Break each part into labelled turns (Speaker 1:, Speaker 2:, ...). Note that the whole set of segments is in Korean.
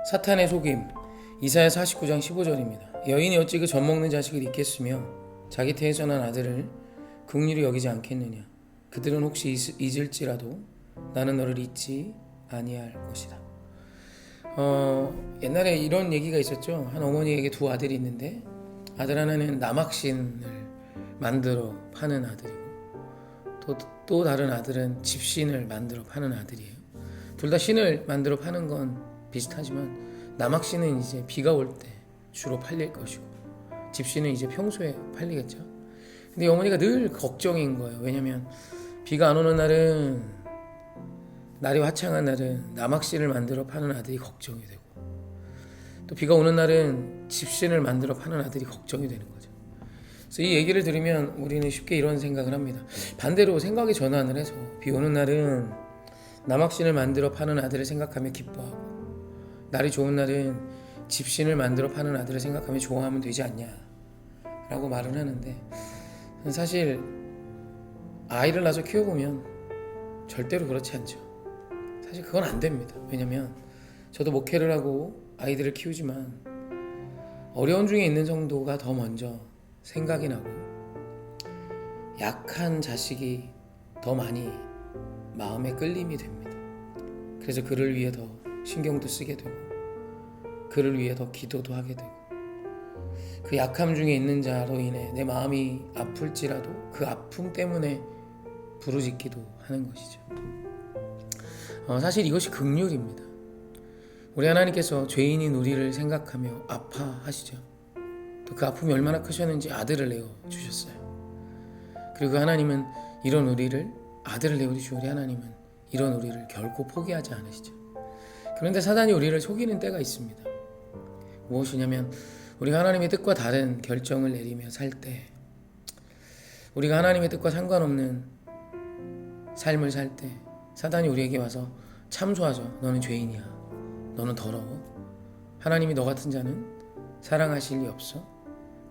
Speaker 1: 사탄의 속임. 이사야 49장 15절입니다. 여인이 어찌 그 젖먹는 자식을 잊겠으며 자기 태에서 난 아들을 긍휼히 여기지 않겠느냐. 그들은 혹시 잊을지라도 나는 너를 잊지 아니할 것이다. 옛날에 이런 얘기가 있었죠. 한 어머니에게 두 아들이 있는데 아들 하나는 남학신을 만들어 파는 아들이고 또 다른 아들은 집신을 만들어 파는 아들이에요. 둘 다 신을 만들어 파는 건 비슷하지만 남학신은 이제 비가 올 때 주로 팔릴 것이고 집신은 이제 평소에 팔리겠죠. 근데 어머니가 늘 걱정인 거예요. 왜냐면 비가 안 오는 날은, 날이 화창한 날은 남학신을 만들어 파는 아들이 걱정이 되고 또 비가 오는 날은 집신을 만들어 파는 아들이 걱정이 되는 거죠. 그래서 이 얘기를 들으면 우리는 쉽게 이런 생각을 합니다. 반대로 생각의 전환을 해서 비 오는 날은 남학신을 만들어 파는 아들을 생각하며 기뻐하고 날이 좋은 날은 집신을 만들어 파는 아들을 생각하며 좋아하면 되지 않냐 라고 말을 하는데, 사실 아이를 낳아서 키워보면 절대로 그렇지 않죠. 사실 그건 안 됩니다. 왜냐면 저도 목회를 하고 아이들을 키우지만 어려운 중에 있는 정도가 더 먼저 생각이 나고 약한 자식이 더 많이 마음에 끌림이 됩니다. 그래서 그를 위해 더 신경도 쓰게 되고 그를 위해 더 기도도 하게 되고 그 약함 중에 있는 자로 인해 내 마음이 아플지라도 그 아픔 때문에 부르짖기도 하는 것이죠. 사실 이것이 긍휼입니다. 우리 하나님께서 죄인인 우리를 생각하며 아파하시죠. 또 그 아픔이 얼마나 크셨는지 아들을 내어주셨어요. 그리고 그 하나님은 이런 우리를, 아들을 내어주신 우리 하나님은 이런 우리를 결코 포기하지 않으시죠. 그런데 사단이 우리를 속이는 때가 있습니다. 무엇이냐면 우리가 하나님의 뜻과 다른 결정을 내리며 살 때, 우리가 하나님의 뜻과 상관없는 삶을 살 때 사단이 우리에게 와서 참소하죠. 너는 죄인이야. 너는 더러워. 하나님이 너 같은 자는 사랑하실 리 없어.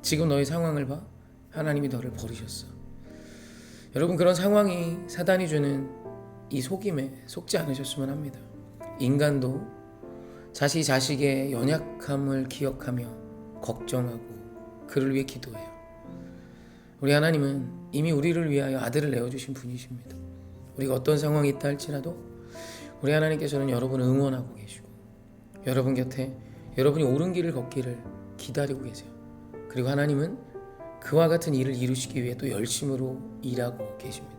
Speaker 1: 지금 너의 상황을 봐. 하나님이 너를 버리셨어. 여러분, 그런 상황이 사단이 주는 이 속임에 속지 않으셨으면 합니다. 인간도 자식의 연약함을 기억하며 걱정하고 그를 위해 기도해요. 우리 하나님은 이미 우리를 위하여 아들을 내어주신 분이십니다. 우리가 어떤 상황이 있다 할지라도 우리 하나님께서는 여러분을 응원하고 계시고 여러분 곁에 여러분이 옳은 길을 걷기를 기다리고 계세요. 그리고 하나님은 그와 같은 일을 이루시기 위해 또 열심으로 일하고 계십니다.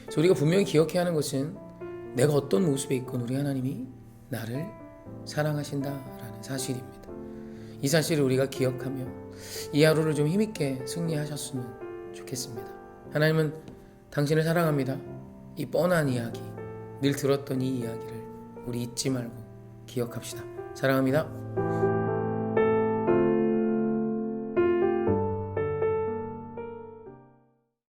Speaker 1: 그래서 우리가 분명히 기억해야 하는 것은 내가 어떤 모습에 있건 우리 하나님이 나를 사랑하신다라는 사실입니다. 이 사실을 우리가 기억하며 이 하루를 좀 힘있게 승리하셨으면 좋겠습니다. 하나님은 당신을 사랑합니다. 이 뻔한 이야기, 늘 들었던 이 이야기를 우리 잊지 말고 기억합시다. 사랑합니다.